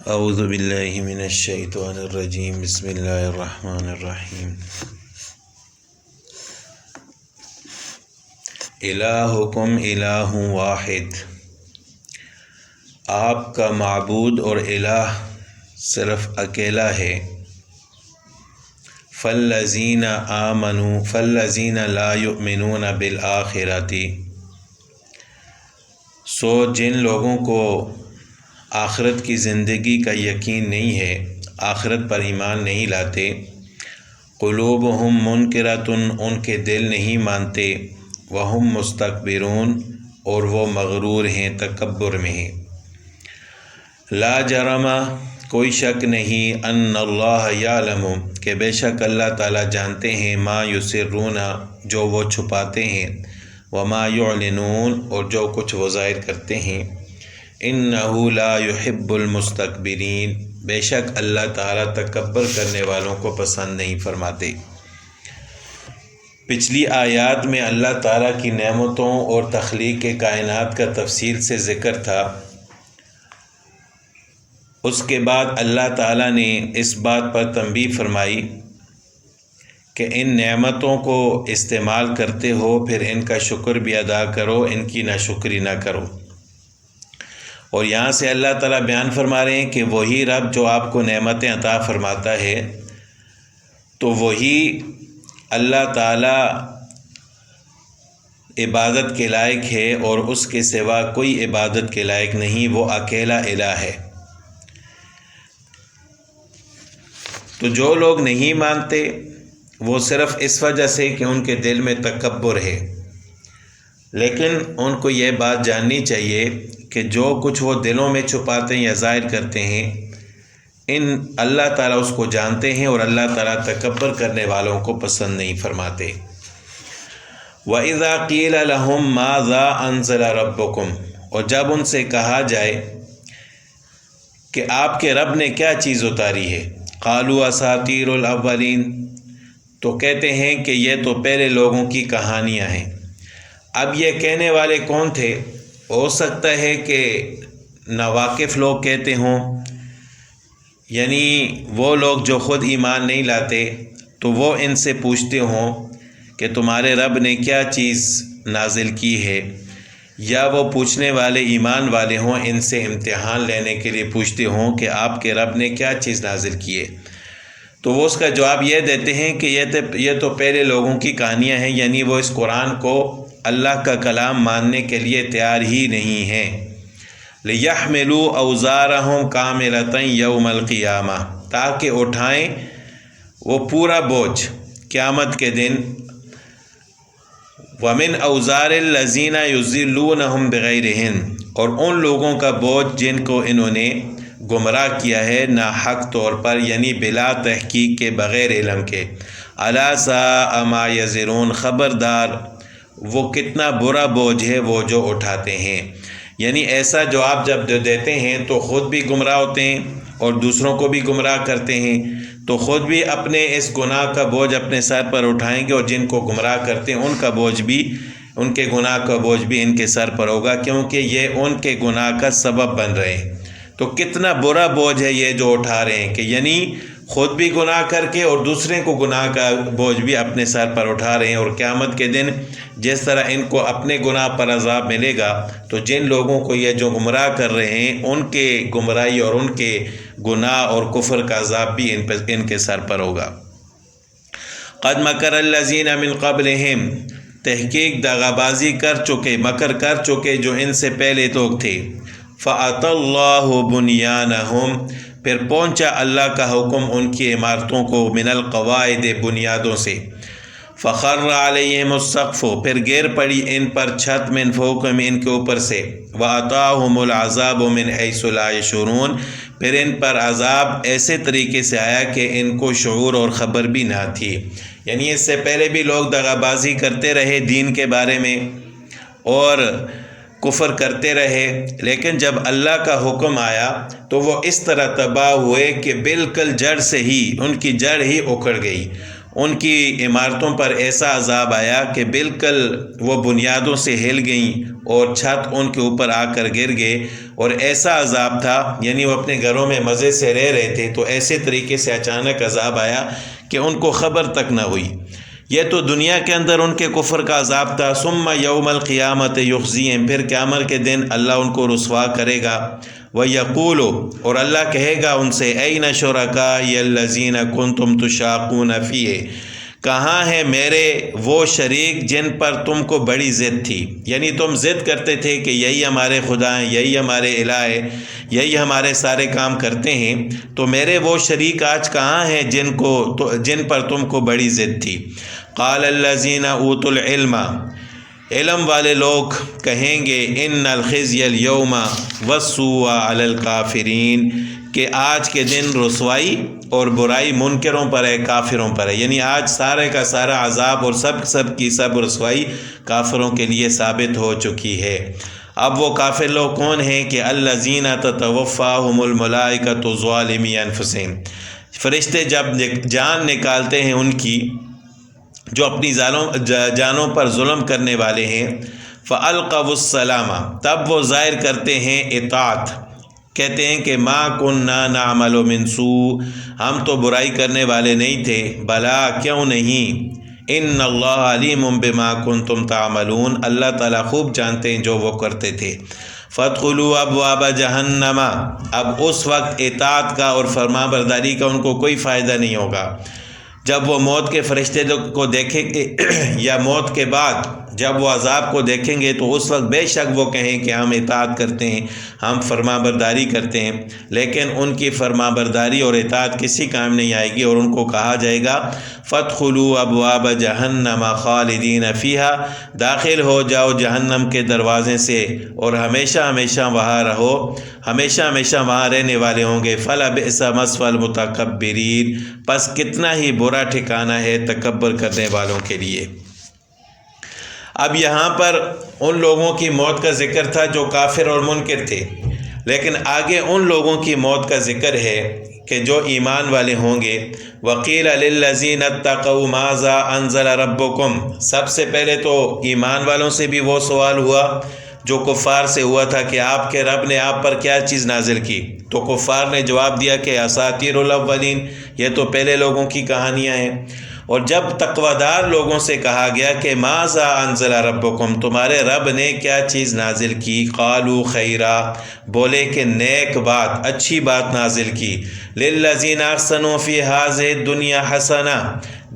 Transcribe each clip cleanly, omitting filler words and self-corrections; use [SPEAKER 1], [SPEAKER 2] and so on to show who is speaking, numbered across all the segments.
[SPEAKER 1] اعوذ باللہ من الشیطان الرجیم بسم اللہ الرحمن الرحیم الہکم الہ واحد، آپ کا معبود اور الہ صرف اکیلا ہے۔ فالذین آمنوا فالذین لا یؤمنون بالآخرۃ، سو جن لوگوں کو آخرت کی زندگی کا یقین نہیں ہے، آخرت پر ایمان نہیں لاتے، قلوبہم منکرۃ، ان کے دل نہیں مانتے، وہم مستکبرون، اور وہ مغرور ہیں، تکبر میں ہیں۔ لا جرم، کوئی شک نہیں، ان اللہ یعلم، کہ بے شک اللہ تعالیٰ جانتے ہیں، ما یسرون، جو وہ چھپاتے ہیں، وما یعلنون، اور جو کچھ وہ ظاہر کرتے ہیں۔ انہ لا یحب المستکبرین، بے شک اللہ تعالیٰ تکبر کرنے والوں کو پسند نہیں فرماتے۔ پچھلی آیات میں اللہ تعالیٰ کی نعمتوں اور تخلیق کائنات کا تفصیل سے ذکر تھا۔ اس کے بعد اللہ تعالیٰ نے اس بات پر تنبیہ فرمائی کہ ان نعمتوں کو استعمال کرتے ہو، پھر ان کا شکر بھی ادا کرو، ان کی ناشکری نہ کرو۔ اور یہاں سے اللہ تعالیٰ بیان فرما رہے ہیں کہ وہی رب جو آپ کو نعمتیں عطا فرماتا ہے، تو وہی اللہ تعالیٰ عبادت کے لائق ہے، اور اس کے سوا کوئی عبادت کے لائق نہیں، وہ اکیلا الہ ہے۔ تو جو لوگ نہیں مانتے وہ صرف اس وجہ سے کہ ان کے دل میں تکبر ہے، لیکن ان کو یہ بات جاننی چاہیے کہ جو کچھ وہ دلوں میں چھپاتے ہیں یا ظاہر کرتے ہیں، اللہ تعالیٰ اس کو جانتے ہیں، اور اللہ تعالیٰ تکبر کرنے والوں کو پسند نہیں فرماتے۔ وَإِذَا قِيلَ لَهُم مَاذَا أَنزَلَ رَبُّكُمْ، اور جب ان سے کہا جائے کہ آپ کے رب نے کیا چیز اتاری ہے، قَالُوا أَسَاطِيرُ الْأَوَّلِينَ، تو کہتے ہیں کہ یہ تو پہلے لوگوں کی کہانیاں ہیں۔ اب یہ کہنے والے کون تھے؟ ہو سکتا ہے کہ ناواقف لوگ کہتے ہوں، یعنی وہ لوگ جو خود ایمان نہیں لاتے، تو وہ ان سے پوچھتے ہوں کہ تمہارے رب نے کیا چیز نازل کی ہے، یا وہ پوچھنے والے ایمان والے ہوں، ان سے امتحان لینے کے لیے پوچھتے ہوں کہ آپ کے رب نے کیا چیز نازل کی ہے، تو وہ اس کا جواب یہ دیتے ہیں کہ یہ تو پہلے لوگوں کی کہانیاں ہیں، یعنی وہ اس قرآن کو اللہ کا کلام ماننے کے لیے تیار ہی نہیں ہیں۔ لِيَحْمِلُوا أَوْزَارَهُمْ كَامِلَةً يَوْمَ الْقِيَامَةِ، تاکہ اٹھائیں وہ پورا بوجھ قیامت کے دن۔ وَمِنْ أَوْزَارِ الَّذِينَ يُضِلُّونَهُمْ بِغَيْرِ عِلْمٍ، اور ان لوگوں کا بوجھ جن کو انہوں نے گمراہ کیا ہے ناحق طور پر، یعنی بلا تحقیق کے، بغیر علم کے۔ أَلَا سَاءَ مَا يَزِرُونَ، خبردار وہ کتنا برا بوجھ ہے وہ جو اٹھاتے ہیں۔ یعنی ایسا جواب جب دیتے ہیں تو خود بھی گمراہ ہوتے ہیں اور دوسروں کو بھی گمراہ کرتے ہیں، تو خود بھی اپنے اس گناہ کا بوجھ اپنے سر پر اٹھائیں گے، اور جن کو گمراہ کرتے ہیں ان کا بوجھ بھی، ان کے گناہ کا بوجھ بھی ان کے سر پر ہوگا، کیونکہ یہ ان کے گناہ کا سبب بن رہے ہیں۔ تو کتنا برا بوجھ ہے یہ جو اٹھا رہے ہیں، کہ یعنی خود بھی گناہ کر کے اور دوسرے کو گناہ کا بوجھ بھی اپنے سر پر اٹھا رہے ہیں۔ اور قیامت کے دن جس طرح ان کو اپنے گناہ پر عذاب ملے گا، تو جن لوگوں کو یہ جو گمراہ کر رہے ہیں ان کے گمراہی اور ان کے گناہ اور کفر کا عذاب بھی ان کے سر پر ہوگا۔ قد مکر الذین من قبلہم، تحقیق دغا بازی کر چکے، مکر کر چکے جو ان سے پہلے لوگ تھے۔ فَأَتَى اللَّهُ بُنْيَانَهُمْ، پھر پہنچا اللہ کا حکم ان کی عمارتوں کو، من القواعد، بنیادوں سے۔ فخر علیہم السقف، پھر گر پڑی ان پر چھت، من فوقہم، ان کے اوپر سے۔ وَأَتَاهُمُ الْعَذَابُ مِنْ حَيْثُ لَا يَشْعُرُونَ، پھر ان پر عذاب ایسے طریقے سے آیا کہ ان کو شعور اور خبر بھی نہ تھی۔ یعنی اس سے پہلے بھی لوگ دغا بازی کرتے رہے دین کے بارے میں اور کفر کرتے رہے، لیکن جب اللہ کا حکم آیا تو وہ اس طرح تباہ ہوئے کہ بالکل جڑ سے ہی ان کی جڑ ہی اکھڑ گئی، ان کی عمارتوں پر ایسا عذاب آیا کہ بالکل وہ بنیادوں سے ہل گئیں اور چھت ان کے اوپر آ کر گر گئے، اور ایسا عذاب تھا، یعنی وہ اپنے گھروں میں مزے سے رہ رہے تھے تو ایسے طریقے سے اچانک عذاب آیا کہ ان کو خبر تک نہ ہوئی۔ یہ تو دنیا کے اندر ان کے کفر کا عذاب تھا۔ ثم یوم القیامت یخزیہم، پھر قیامت کے دن اللہ ان کو رسوا کرے گا۔ وَیَقُولُ، اور اللہ کہے گا ان سے، أَیْنَ شُرَکَائِیَ الَّذِینَ کُنتُمْ تُشَاقُونَ فِیہِ، کہاں ہیں میرے وہ شریک جن پر تم کو بڑی ضد تھی، یعنی تم ضد کرتے تھے کہ یہی ہمارے خدا ہیں، یہی ہمارے الہ ہے، یہی ہمارے سارے کام کرتے ہیں، تو میرے وہ شریک آج کہاں ہیں جن پر تم کو بڑی ضد تھی؟ قال الذین اوتوا العلم، علم والے لوگ کہیں گے، ان الخزي اليوم والسوء علی الکافرین، کہ آج کے دن رسوائی اور برائی منکروں پر ہے، کافروں پر ہے، یعنی آج سارے کا سارا عذاب اور سب کی سب رسوائی کافروں کے لیے ثابت ہو چکی ہے۔ اب وہ کافر لوگ کون ہیں کہ الذین تتوفاہم الملائکۃ ظالمی انفسہم، فرشتے جب جان نکالتے ہیں ان کی جو اپنی جانوں پر ظلم کرنے والے ہیں، فَأَلْقَوُا السَّلَامَ، تب وہ ظاہر کرتے ہیں اطاعت، کہتے ہیں کہ مَا كُنَّا نَعْمَلُ مِن سُوء، ہم تو برائی کرنے والے نہیں تھے، بلا کیوں نہیں، ان اللہ علیم بما کنتم تعملون، اللہ تعالیٰ خوب جانتے ہیں جو وہ کرتے تھے۔ فَادْخُلُوا أَبْوَابَ جَهَنَّمَ، اب اس وقت اطاعت کا اور فرما برداری کا ان کو کوئی فائدہ نہیں ہوگا۔ جب وہ موت کے فرشتے کو دیکھیں گے یا موت کے بعد جب وہ عذاب کو دیکھیں گے تو اس وقت بے شک وہ کہیں کہ ہم اطاعت کرتے ہیں، ہم فرما برداری کرتے ہیں، لیکن ان کی فرما برداری اور اطاعت کسی کام نہیں آئے گی، اور ان کو کہا جائے گا فَادْخُلُوا أَبْوَابَ جَهَنَّمَ خَالِدِينَ فِيهَا، داخل ہو جاؤ جہنم کے دروازے سے اور ہمیشہ ہمیشہ وہاں رہو، ہمیشہ ہمیشہ وہاں رہنے والے ہوں گے۔ فَلَبِئْسَ مَثْوَى الْمُتَكَبِّرِينَ، پس کتنا ہی برا ٹھکانہ ہے تکبر کرنے والوں کے لیے۔ اب یہاں پر ان لوگوں کی موت کا ذکر تھا جو کافر اور منکر تھے، لیکن آگے ان لوگوں کی موت کا ذکر ہے کہ جو ایمان والے ہوں گے۔ وَقِيلَ لِلَّذِينَ اتَّقَوْا مَاذَا أَنزَلَ رَبُّكُمْ، سب سے پہلے تو ایمان والوں سے بھی وہ سوال ہوا جو کفار سے ہوا تھا کہ آپ کے رب نے آپ پر کیا چیز نازل کی، تو کفار نے جواب دیا کہ اساطیر الاولین، یہ تو پہلے لوگوں کی کہانیاں ہیں۔ اور جب تقویدار لوگوں سے کہا گیا کہ ماذا انزل ربکم، تمہارے رب نے کیا چیز نازل کی، قالوا خیرا، بولے کہ نیک بات، اچھی بات نازل کی، للذین احسنوا فی ہذہ الدنیا حسنہ،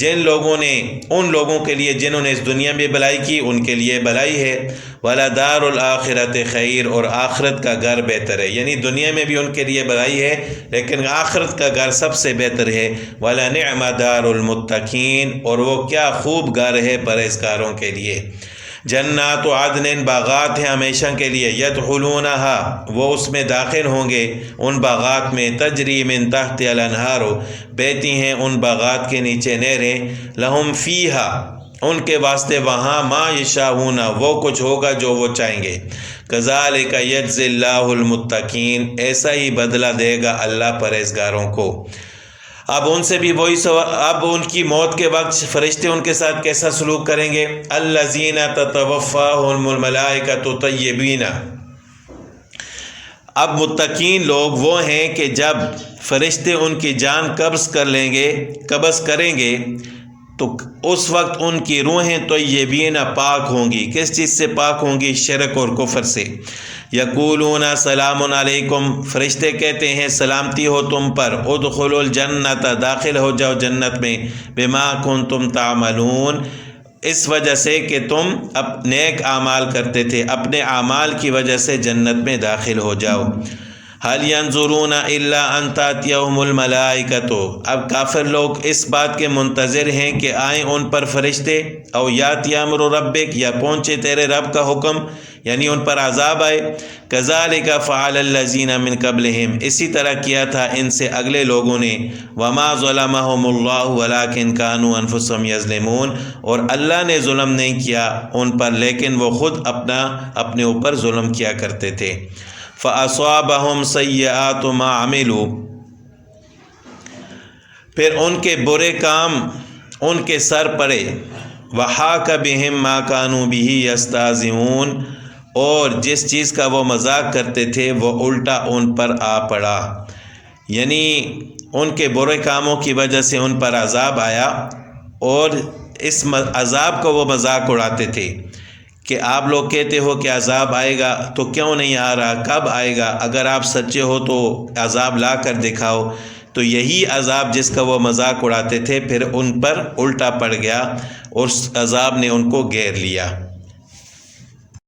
[SPEAKER 1] جن لوگوں نے، ان لوگوں کے لیے جنہوں نے اس دنیا میں بھلائی کی ان کے لیے بھلائی ہے، وَلَدَارُ الْآخِرَةِ خیر، اور آخرت کا گھر بہتر ہے، یعنی دنیا میں بھی ان کے لیے بھلائی ہے لیکن آخرت کا گھر سب سے بہتر ہے۔ وَلَنِعْمَ دَارُ الْمُتَّقِينَ، اور وہ کیا خوب گھر ہے پرہیزگاروں کے لیے۔ جنات عدن، باغات ہیں ہمیشہ کے لیے، یدخلونہا، وہ اس میں داخل ہوں گے، ان باغات میں، تجری من تحت الانہار، بہتی ہیں ان باغات کے نیچے نہریں، لہم فیہا، ان کے واسطے وہاں، ما یشاءون، وہ کچھ ہوگا جو وہ چاہیں گے، کذالک یجزی اللہ المتقین، ایسا ہی بدلہ دے گا اللہ پرہیزگاروں کو۔ اب ان سے بھی وہی سوال، اب ان کی موت کے وقت فرشتے ان کے ساتھ کیسا سلوک کریں گے؟ الذین تتوفاہم الملائکۃ طیبین، اب متقین لوگ وہ ہیں کہ جب فرشتے ان کی جان قبض کریں گے تو اس وقت ان کی روحیں طیبین، پاک ہوں گی۔ کس چیز سے پاک ہوں گی؟ شرک اور کفر سے۔ یقولون سلام علیکم، فرشتے کہتے ہیں سلامتی ہو تم پر، ادخلوا الجنت، داخل ہو جاؤ جنت میں، بما کنتم تعملون، اس وجہ سے کہ تم نیک اعمال کرتے تھے، اپنے اعمال کی وجہ سے جنت میں داخل ہو جاؤ۔ هل ينظرون الا ان تاتيهم الملائکۃ، اب کافر لوگ اس بات کے منتظر ہیں کہ آئیں ان پر فرشتے، او یاتی امر ربک، یا پہنچے تیرے رب کا حکم، یعنی ان پر عذاب آئے۔ کذالک فعل الذین من قبلہم، اسی طرح کیا تھا ان سے اگلے لوگوں نے۔ وما ظلمهم اللہ ولکن كانوا انفسهم یظلمون، اور اللہ نے ظلم نہیں کیا ان پر لیکن وہ خود اپنے اوپر ظلم کیا کرتے تھے۔ فَأَصَابَهُمْ سَيِّئَاتُ مَا عَمِلُوا، پھر ان کے برے کام ان کے سر پڑے۔ وحاک بہم ما کانوا بہ یستہزئون، اور جس چیز کا وہ مذاق کرتے تھے وہ الٹا ان پر آ پڑا، یعنی ان کے برے کاموں کی وجہ سے ان پر عذاب آیا، اور اس عذاب کو وہ مذاق اڑاتے تھے کہ آپ لوگ کہتے ہو کہ عذاب آئے گا تو کیوں نہیں آ رہا، کب آئے گا، اگر آپ سچے ہو تو عذاب لا کر دکھاؤ۔ تو یہی عذاب جس کا وہ مذاق اڑاتے تھے پھر ان پر الٹا پڑ گیا اور اس عذاب نے ان کو گھیر لیا۔